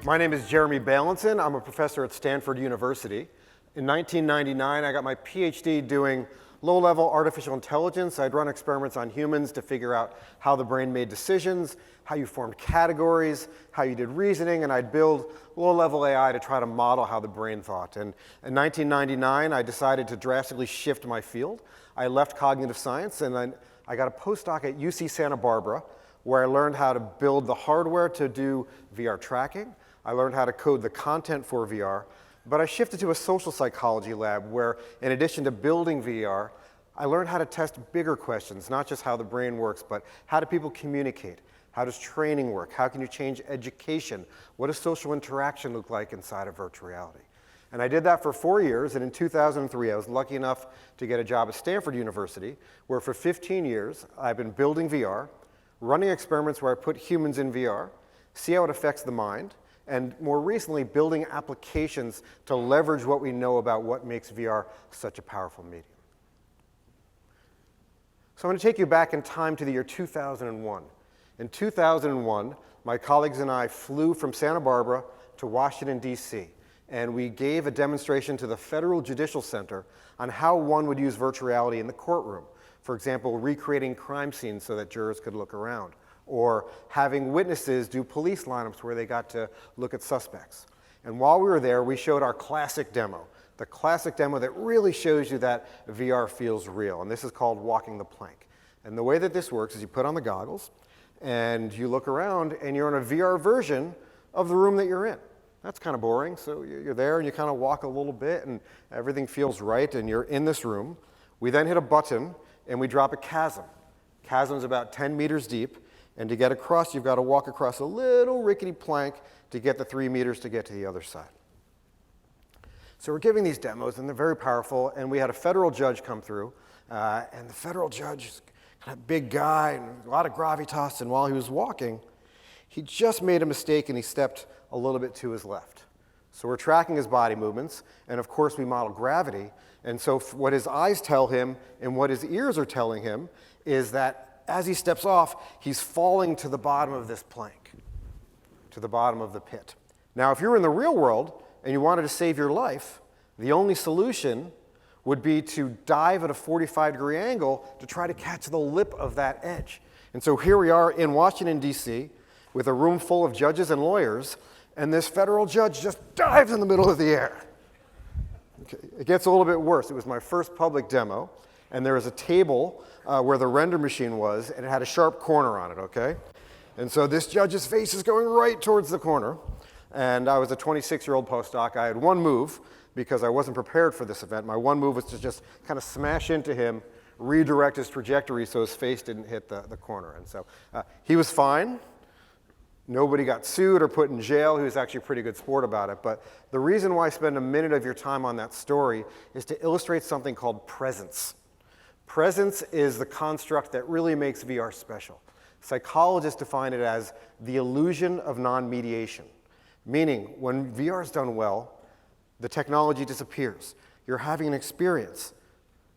My name is Jeremy Bailenson. I'm a professor at Stanford University. In 1999, I got my PhD doing low-level artificial intelligence. I'd run experiments on humans to figure out how the brain made decisions, how you formed categories, how you did reasoning, and I'd build low-level AI to try to model how the brain thought. And in 1999, I decided to drastically shift my field. I left cognitive science, and I got a postdoc at UC Santa Barbara, where I learned how to build the hardware to do VR tracking. I learned how to code the content for VR, but I shifted to a social psychology lab where, in addition to building VR, I learned how to test bigger questions, not just how the brain works, but how do people communicate? How does training work? How can you change education? What does social interaction look like inside of virtual reality? And I did that for 4 years, and in 2003, I was lucky enough to get a job at Stanford University, where for 15 years, I've been building VR, running experiments where I put humans in VR, see how it affects the mind, and more recently, building applications to leverage what we know about what makes VR such a powerful medium. So I'm going to take you back in time to the year 2001. In 2001, my colleagues and I flew from Santa Barbara to Washington, D.C., and we gave a demonstration to the Federal Judicial Center on how one would use virtual reality in the courtroom. For example, recreating crime scenes so that jurors could look around, or having witnesses do police lineups where they got to look at suspects. And while we were there, we showed our classic demo, the classic demo that really shows you that VR feels real. And this is called walking the plank. And the way that this works is you put on the goggles, and you look around, and you're in a VR version of the room that you're in. That's kind of boring, so you're there, and you kind of walk a little bit, and everything feels right, and you're in this room. We then hit a button, and we drop a chasm. Chasm's about 10 meters deep. And to get across, you've got to walk across a little rickety plank to get the 3 meters to get to the other side. So we're giving these demos, and they're very powerful. And we had a federal judge come through. And the federal judge is kind of a big guy and a lot of gravitas. And while he was walking, he just made a mistake, and he stepped a little bit to his left. So we're tracking his body movements. And, of course, we model gravity. And so what his eyes tell him and what his ears are telling him is that as he steps off, he's falling to the bottom of this plank, to the bottom of the pit. Now, if you're in the real world and you wanted to save your life, the only solution would be to dive at a 45-degree angle to try to catch the lip of that edge. And so here we are in Washington, D.C., with a room full of judges and lawyers, and this federal judge just dives in the middle of the air. Okay. It gets a little bit worse. It was my first public demo, and there was a table where the render machine was, and it had a sharp corner on it, okay? And so this judge's face is going right towards the corner, and I was a 26-year-old postdoc. I had one move, because I wasn't prepared for this event. My one move was to just kind of smash into him, redirect his trajectory so his face didn't hit the corner. And so he was fine. Nobody got sued or put in jail. He was actually a pretty good sport about it. But the reason why I spend a minute of your time on that story is to illustrate something called presence. Presence is the construct that really makes VR special. Psychologists define it as the illusion of non-mediation, meaning when VR is done well, the technology disappears. You're having an experience.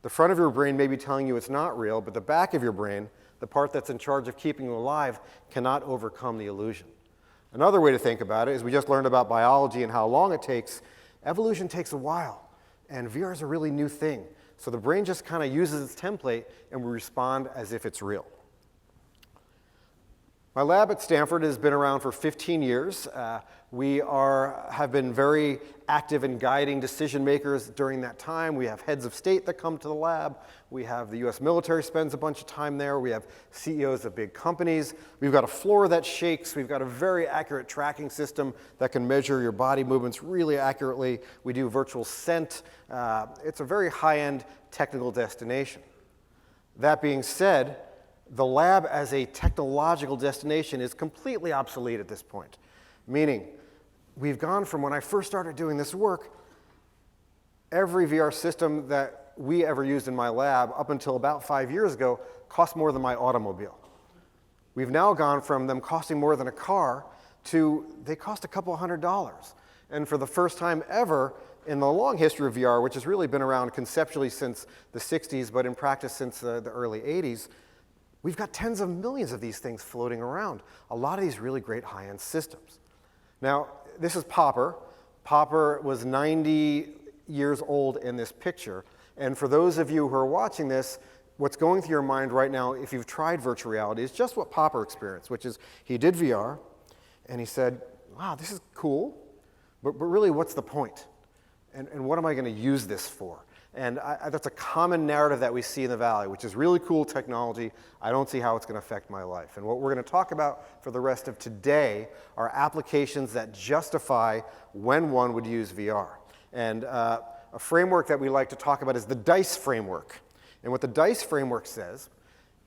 The front of your brain may be telling you it's not real, but the back of your brain, the part that's in charge of keeping you alive, cannot overcome the illusion. Another way to think about it is we just learned about biology and how long it takes. Evolution takes a while, and VR is a really new thing. So the brain just kind of uses its template, and we respond as if it's real. My lab at Stanford has been around for 15 years. We have been very active in guiding decision makers during that time. We have heads of state that come to the lab. We have the US military spends a bunch of time there. We have CEOs of big companies. We've got a floor that shakes. We've got a very accurate tracking system that can measure your body movements really accurately. We do virtual scent. It's a very high-end technical destination. That being said, the lab as a technological destination is completely obsolete at this point, meaning we've gone from when I first started doing this work, every VR system that we ever used in my lab up until about 5 years ago cost more than my automobile. We've now gone from them costing more than a car to they cost a couple $100. And for the first time ever in the long history of VR, which has really been around conceptually since the 60s, but in practice since the early 80s, we've got tens of millions of these things floating around, a lot of these really great high-end systems. Now, this is Popper. Popper was 90 years old in this picture. And for those of you who are watching this, what's going through your mind right now, if you've tried virtual reality, is just what Popper experienced, which is he did VR, and he said, wow, this is cool, but really, what's the point? And what am I going to use this for? And that's a common narrative that we see in the Valley, which is really cool technology. I don't see how it's going to affect my life. And what we're going to talk about for the rest of today are applications that justify when one would use VR. And a framework that we like to talk about is the DICE framework. And what the DICE framework says,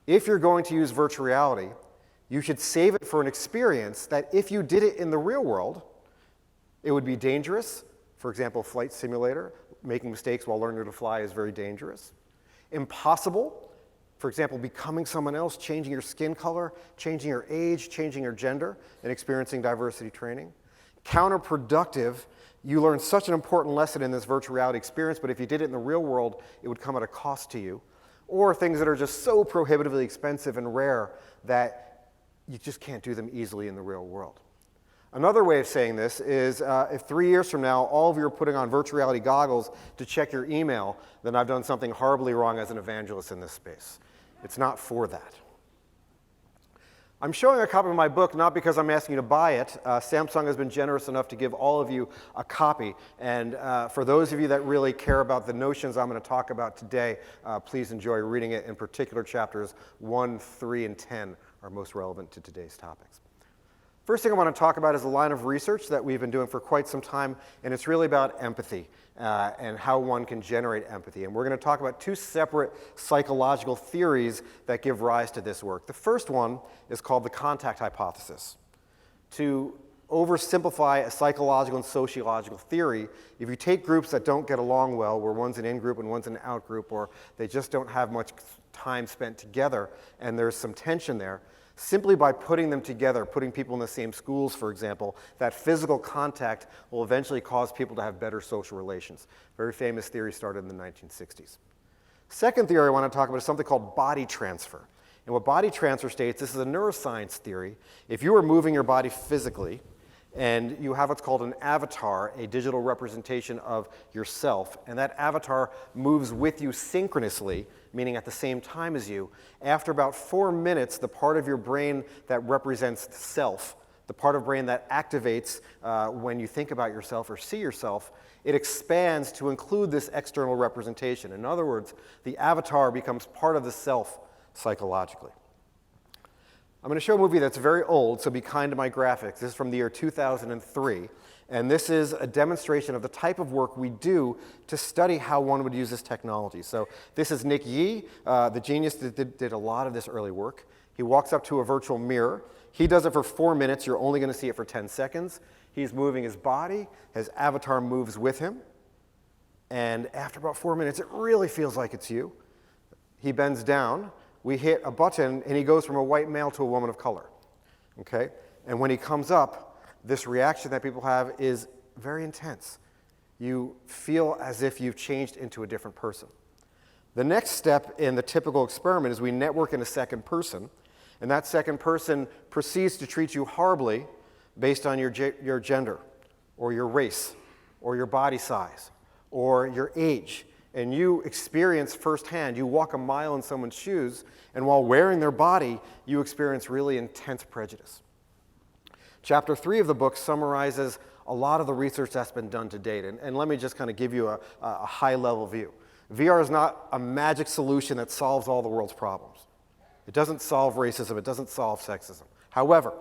if you're going to use virtual reality, you should save it for an experience that if you did it in the real world, it would be dangerous. For example, flight simulator, making mistakes while learning to fly is very dangerous. Impossible, for example, becoming someone else, changing your skin color, changing your age, changing your gender, and experiencing diversity training. Counterproductive, you learn such an important lesson in this virtual reality experience, but if you did it in the real world, it would come at a cost to you. Or things that are just so prohibitively expensive and rare that you just can't do them easily in the real world. Another way of saying this is if 3 years from now, all of you are putting on virtual reality goggles to check your email, then I've done something horribly wrong as an evangelist in this space. It's not for that. I'm showing a copy of my book not because I'm asking you to buy it. Samsung has been generous enough to give all of you a copy. And for those of you that really care about the notions I'm going to talk about today, please enjoy reading it. In particular, chapters 1, 3, and 10 are most relevant to today's topics. First thing I want to talk about is a line of research that we've been doing for quite some time, and it's really about empathy and how one can generate empathy. And we're going to talk about two separate psychological theories that give rise to this work. The first one is called the contact hypothesis. To oversimplify a psychological and sociological theory, if you take groups that don't get along well, where one's an in-group and one's an out-group, or they just don't have much time spent together, and there's some tension there, simply by putting them together, putting people in the same schools, for example, that physical contact will eventually cause people to have better social relations. Very famous theory started in the 1960s. Second theory I want to talk about is something called body transfer. And what body transfer states, this is a neuroscience theory. If you are moving your body physically, and you have what's called an avatar, a digital representation of yourself, and that avatar moves with you synchronously, meaning at the same time as you. After about 4 minutes, the part of your brain that represents self, the part of brain that activates when you think about yourself or see yourself, it expands to include this external representation. In other words, the avatar becomes part of the self psychologically. I'm going to show a movie that's very old, so be kind to my graphics. This is from the year 2003, and this is a demonstration of the type of work we do to study how one would use this technology. So this is Nick Yee, the genius that did a lot of this early work. He walks up to a virtual mirror. He does it for 4 minutes. You're only going to see it for 10 seconds. He's moving his body. His avatar moves with him. And after about 4 minutes, it really feels like it's you. He bends down. We hit a button, and he goes from a white male to a woman of color, okay? And when he comes up, this reaction that people have is very intense. You feel as if you've changed into a different person. The next step in the typical experiment is we network in a second person, and that second person proceeds to treat you horribly based on your gender, or your race, or your body size, or your age. And you experience firsthand, you walk a mile in someone's shoes, and while wearing their body, you experience really intense prejudice. Chapter 3 of the book summarizes a lot of the research that's been done to date, and let me just kind of give you a high-level view. VR is not a magic solution that solves all the world's problems. It doesn't solve racism, it doesn't solve sexism. However,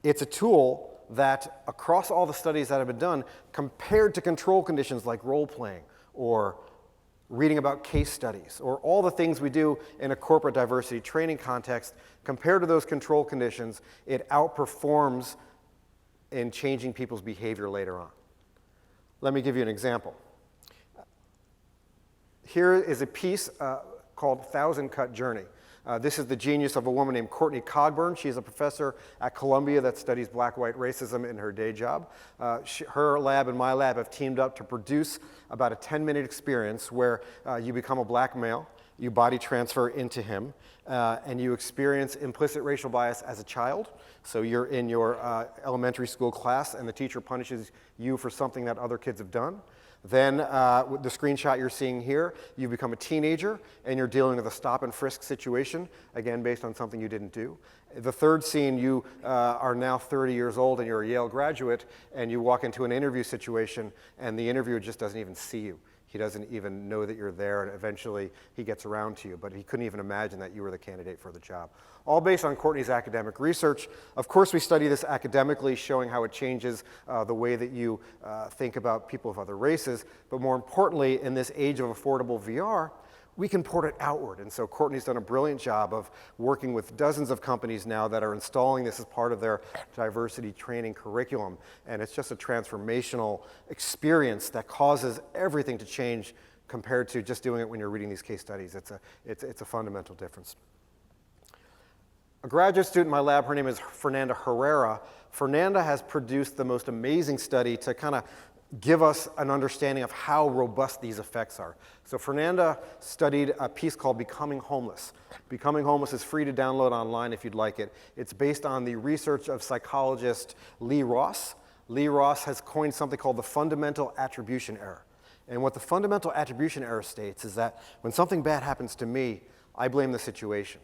it's a tool that, across all the studies that have been done, compared to control conditions like role-playing, or reading about case studies, or all the things we do in a corporate diversity training context, compared to those control conditions, it outperforms in changing people's behavior later on. Let me give you an example. Here is a piece called Thousand Cut Journey. This is the genius of a woman named Courtney Cogburn. She's a professor at Columbia that studies black-white racism in her day job. Her lab and my lab have teamed up to produce about a 10-minute experience where you become a black male. you body transfer into him, and you experience implicit racial bias as a child. So you're in your elementary school class, and the teacher punishes you for something that other kids have done. Then, with the screenshot you're seeing here, you become a teenager, and you're dealing with a stop and frisk situation, again, based on something you didn't do. The third scene, you are now 30 years old, and you're a Yale graduate, and you walk into an interview situation, and the interviewer just doesn't even see you. He doesn't even know that you're there, and eventually he gets around to you, but he couldn't even imagine that you were the candidate for the job. All based on Courtney's academic research. Of course, we study this academically, showing how it changes the way that you think about people of other races, but more importantly, in this age of affordable VR, we can port it outward. And so Courtney's done a brilliant job of working with dozens of companies now that are installing this as part of their diversity training curriculum. And it's just a transformational experience that causes everything to change compared to just doing it when you're reading these case studies. It's a fundamental difference. A graduate student in my lab, her name is Fernanda Herrera. Fernanda has produced the most amazing study to kind of give us an understanding of how robust these effects are. So Fernanda studied a piece called Becoming Homeless. Becoming Homeless is free to download online if you'd like it. It's based on the research of psychologist Lee Ross. Lee Ross has coined something called the fundamental attribution error. And what the fundamental attribution error states is that when something bad happens to me, I blame the situation.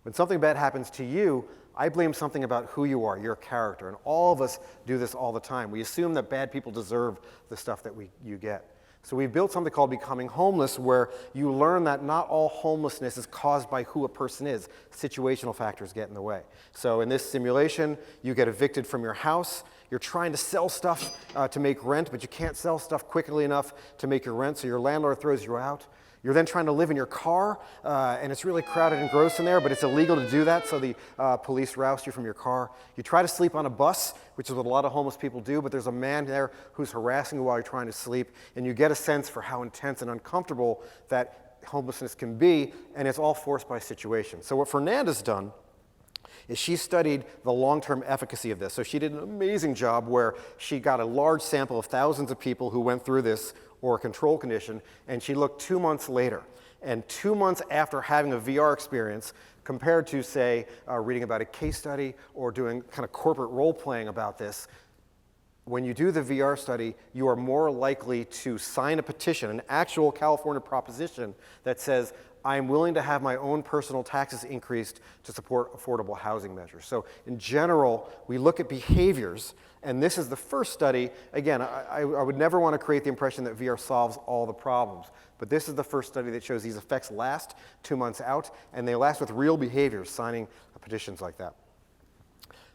When something bad happens to you, I blame something about who you are, your character, and all of us do this all the time. We assume that bad people deserve the stuff that you get. So we've built something called Becoming Homeless, where you learn that not all homelessness is caused by who a person is. Situational factors get in the way. So in this simulation, you get evicted from your house. You're trying to sell stuff to make rent, but you can't sell stuff quickly enough to make your rent, so your landlord throws you out. You're then trying to live in your car, and it's really crowded and gross in there, but it's illegal to do that, so the police roust you from your car. You try to sleep on a bus, which is what a lot of homeless people do, but there's a man there who's harassing you while you're trying to sleep, and you get a sense for how intense and uncomfortable that homelessness can be, and it's all forced by situation. So what Fernanda's done is she studied the long-term efficacy of this. So she did an amazing job where she got a large sample of thousands of people who went through this or a control condition, and she looked 2 months later. And 2 months after having a VR experience, compared to, say, reading about a case study or doing kind of corporate role-playing about this, when you do the VR study, you are more likely to sign a petition, an actual California proposition that says, I'm willing to have my own personal taxes increased to support affordable housing measures. So in general, we look at behaviors, and this is the first study. Again, I would never want to create the impression that VR solves all the problems, but this is the first study that shows these effects last 2 months out, and they last with real behaviors, signing petitions like that.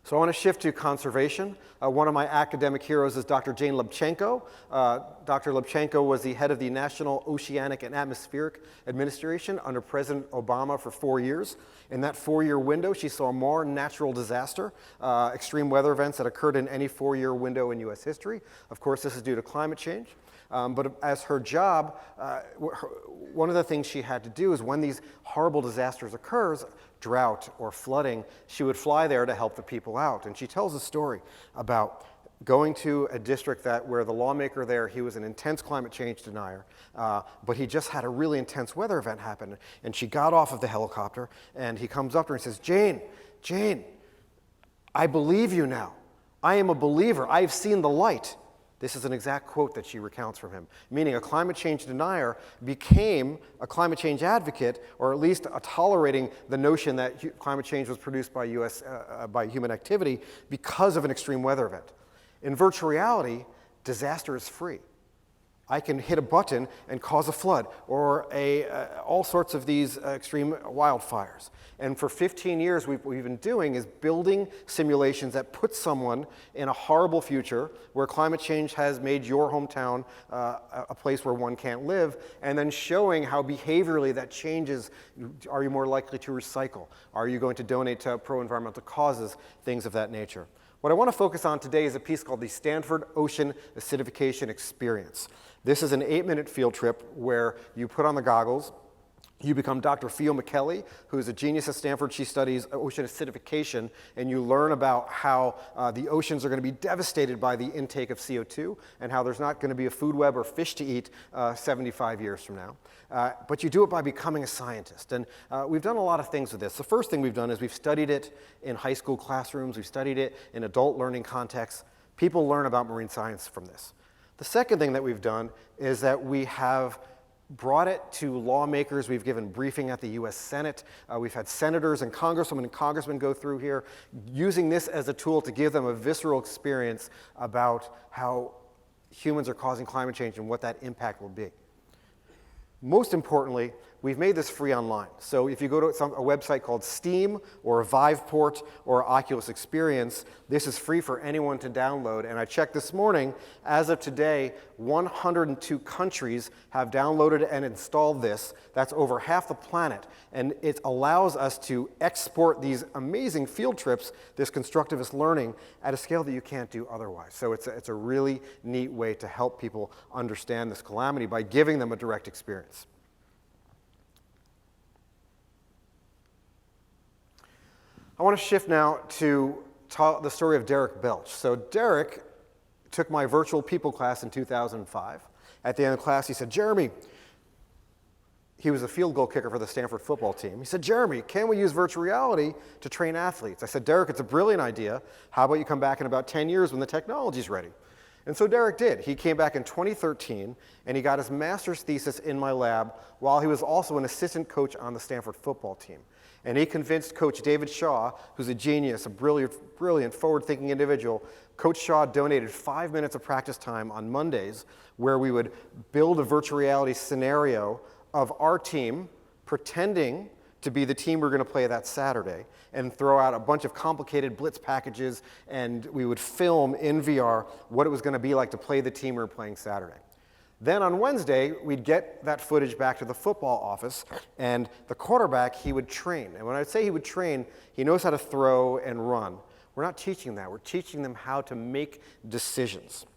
So I want to shift to conservation. One of my academic heroes is Dr. Jane Lubchenco. Dr. Lubchenco was the head of the National Oceanic and Atmospheric Administration under President Obama for 4 years. In that 4-year window, she saw more natural disaster, extreme weather events that occurred in any 4-year window in U.S. history. Of course, this is due to climate change. But as her job, one of the things she had to do is when these horrible disasters occurs, drought or flooding, she would fly there to help the people out. And she tells a story about going to a district where the lawmaker there, he was an intense climate change denier, but he just had a really intense weather event happen. And she got off of the helicopter, and he comes up to her and says, Jane, I believe you now. I am a believer. I've seen the light. This is an exact quote that she recounts from him, meaning a climate change denier became a climate change advocate, or at least tolerating the notion that climate change was produced by by human activity because of an extreme weather event. In virtual reality, disaster is free. I can hit a button and cause a flood or all sorts of these extreme wildfires. And for 15 years, what we've been doing is building simulations that put someone in a horrible future where climate change has made your hometown a place where one can't live, and then showing how behaviorally that changes. Are you more likely to recycle? Are you going to donate to pro-environmental causes? Things of that nature. What I want to focus on today is a piece called the Stanford Ocean Acidification Experience. This is an 8-minute field trip where you put on the goggles, You become Dr. Fio McKelly, who is a genius at Stanford. She studies ocean acidification, and you learn about how the oceans are going to be devastated by the intake of CO2 and how there's not going to be a food web or fish to eat 75 years from now. But you do it by becoming a scientist. And we've done a lot of things with this. The first thing we've done is we've studied it in high school classrooms. We've studied it in adult learning contexts. People learn about marine science from this. The second thing that we've done is that we have brought it to lawmakers. We've given briefing at the US Senate. We've had senators and congressmen go through here, using this as a tool to give them a visceral experience about how humans are causing climate change and what that impact will be. Most importantly, we've made this free online. So if you go to a website called Steam or Viveport or Oculus Experience, this is free for anyone to download. And I checked this morning, as of today, 102 countries have downloaded and installed this. That's over half the planet. And it allows us to export these amazing field trips, this constructivist learning, at a scale that you can't do otherwise. So it's a really neat way to help people understand this calamity by giving them a direct experience. I want to shift now to the story of Derek Belch. So Derek took my virtual people class in 2005. At the end of the class, he said, Jeremy, he was a field goal kicker for the Stanford football team. He said, Jeremy, can we use virtual reality to train athletes? I said, Derek, it's a brilliant idea. How about you come back in about 10 years when the technology's ready? And so Derek did. He came back in 2013, and he got his master's thesis in my lab while he was also an assistant coach on the Stanford football team. And he convinced Coach David Shaw, who's a genius, a brilliant, forward-thinking individual. Coach Shaw donated 5 minutes of practice time on Mondays where we would build a virtual reality scenario of our team pretending to be the team we're going to play that Saturday and throw out a bunch of complicated blitz packages, and we would film in VR what it was going to be like to play the team we were playing Saturday. Then on Wednesday, we'd get that footage back to the football office, and the quarterback, he would train. And when I say he would train, he knows how to throw and run. We're not teaching that. We're teaching them how to make decisions.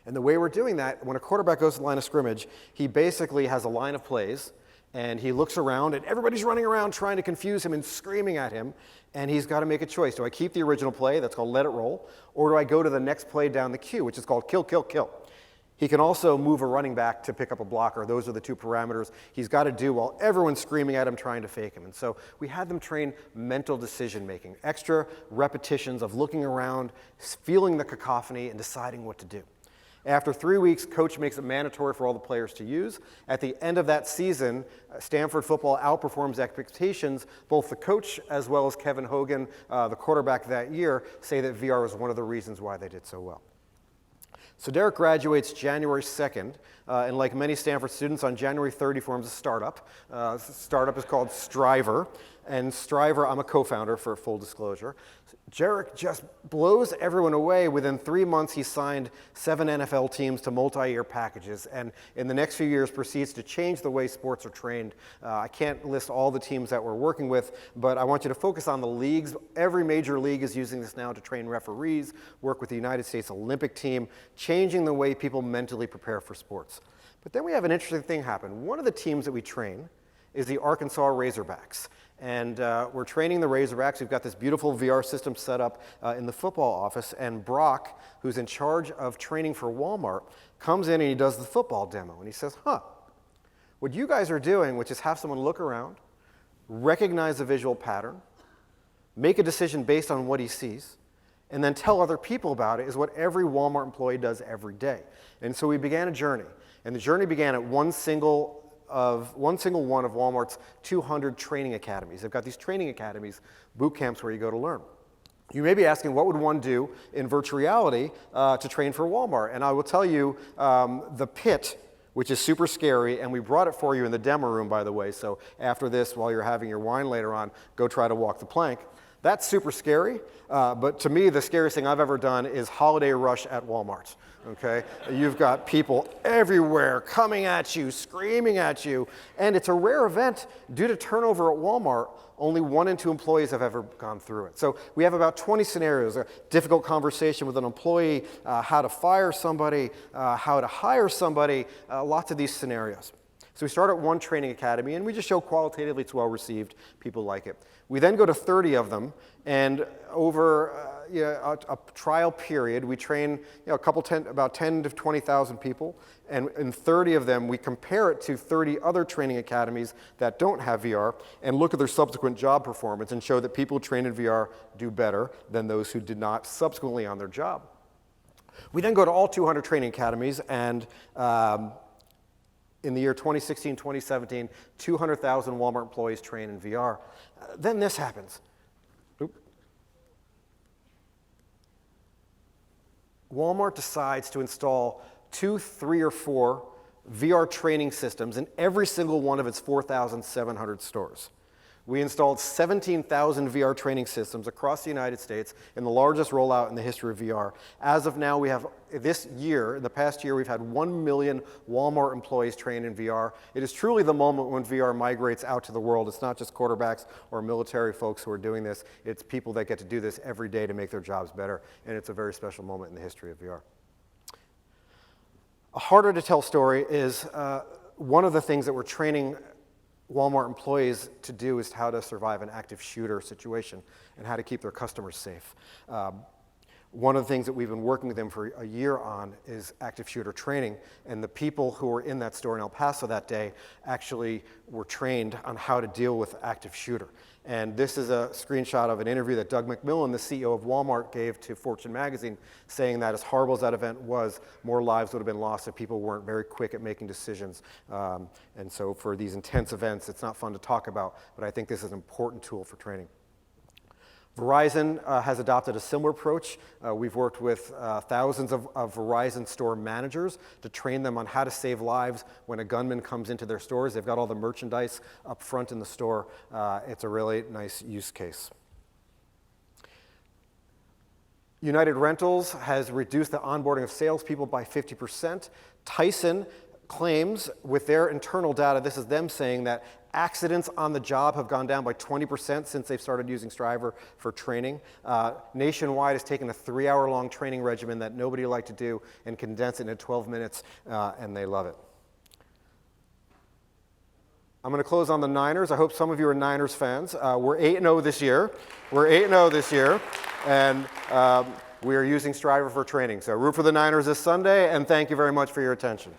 And the way we're doing that, when a quarterback goes to the line of scrimmage, he basically has a line of plays, and he looks around, and everybody's running around trying to confuse him and screaming at him, and he's got to make a choice. Do I keep the original play, that's called let it roll, or do I go to the next play down the queue, which is called kill, kill, kill? He can also move a running back to pick up a blocker. Those are the two parameters he's got to do while everyone's screaming at him, trying to fake him. And so we had them train mental decision making, extra repetitions of looking around, feeling the cacophony, and deciding what to do. After 3 weeks, coach makes it mandatory for all the players to use. At the end of that season, Stanford football outperforms expectations. Both the coach as well as Kevin Hogan, the quarterback that year, say that VR was one of the reasons why they did so well. So Derek graduates January 2nd, and like many Stanford students, on January 3rd he forms a startup. The startup is called Stryver, and Stryver, I'm a co-founder for full disclosure. Derek just blows everyone away. Within 3 months, he signed 7 NFL teams to multi-year packages, and in the next few years proceeds to change the way sports are trained. I can't list all the teams that we're working with, but I want you to focus on the leagues. Every major league is using this now to train referees, work with the United States Olympic team, changing the way people mentally prepare for sports. But then we have an interesting thing happen. One of the teams that we train is the Arkansas Razorbacks. And we're training the Razorbacks. We've got this beautiful VR system set up in the football office. And Brock, who's in charge of training for Walmart, comes in and he does the football demo. And he says, what you guys are doing, which is have someone look around, recognize a visual pattern, make a decision based on what he sees, and then tell other people about it, is what every Walmart employee does every day. And so we began a journey. And the journey began at one single one of Walmart's 200 training academies. They've got these training academies, boot camps where you go to learn. You may be asking, what would one do in virtual reality to train for Walmart? And I will tell you, the pit, which is super scary, and we brought it for you in the demo room, by the way, so after this, while you're having your wine later on, go try to walk the plank. That's super scary, but to me, the scariest thing I've ever done is holiday rush at Walmart, okay? You've got people everywhere coming at you, screaming at you, and it's a rare event. Due to turnover at Walmart, only 1 in 2 employees have ever gone through it. So we have about 20 scenarios: a difficult conversation with an employee, how to fire somebody, how to hire somebody, lots of these scenarios. So we start at one training academy, and we just show qualitatively it's well received. People like it. We then go to 30 of them, and over a trial period, we train about 10 to 20,000 people, and in 30 of them, we compare it to 30 other training academies that don't have VR, and look at their subsequent job performance, and show that people who train in VR do better than those who did not subsequently on their job. We then go to all 200 training academies, and in the year 2016, 2017, 200,000 Walmart employees train in VR. Then this happens. Walmart decides to install 2, 3, or 4 VR training systems in every single one of its 4,700 stores. We installed 17,000 VR training systems across the United States in the largest rollout in the history of VR. As of now, we have, this year, in the past year, we've had 1 million Walmart employees trained in VR. It is truly the moment when VR migrates out to the world. It's not just quarterbacks or military folks who are doing this. It's people that get to do this every day to make their jobs better, and it's a very special moment in the history of VR. A harder to tell story is one of the things that we're training Walmart employees to do is how to survive an active shooter situation and how to keep their customers safe. One of the things that we've been working with them for a year on is active shooter training, and the people who were in that store in El Paso that day actually were trained on how to deal with active shooter. And this is a screenshot of an interview that Doug McMillon, the CEO of Walmart, gave to Fortune magazine, saying that as horrible as that event was, more lives would have been lost if people weren't very quick at making decisions. And so for these intense events, it's not fun to talk about, but I think this is an important tool for training. Verizon has adopted a similar approach. We've worked with thousands of Verizon store managers to train them on how to save lives when a gunman comes into their stores. They've got all the merchandise up front in the store. It's a really nice use case. United Rentals has reduced the onboarding of salespeople by 50%. Tyson claims with their internal data, this is them saying that accidents on the job have gone down by 20% since they've started using Stryver for training. Nationwide has taken a 3-hour-long training regimen that nobody liked to do and condensed it into 12 minutes, and they love it. I'm going to close on the Niners. I hope some of you are Niners fans. We're 8-0 this year. We're 8-0 this year, and we are using Stryver for training. So root for the Niners this Sunday, and thank you very much for your attention.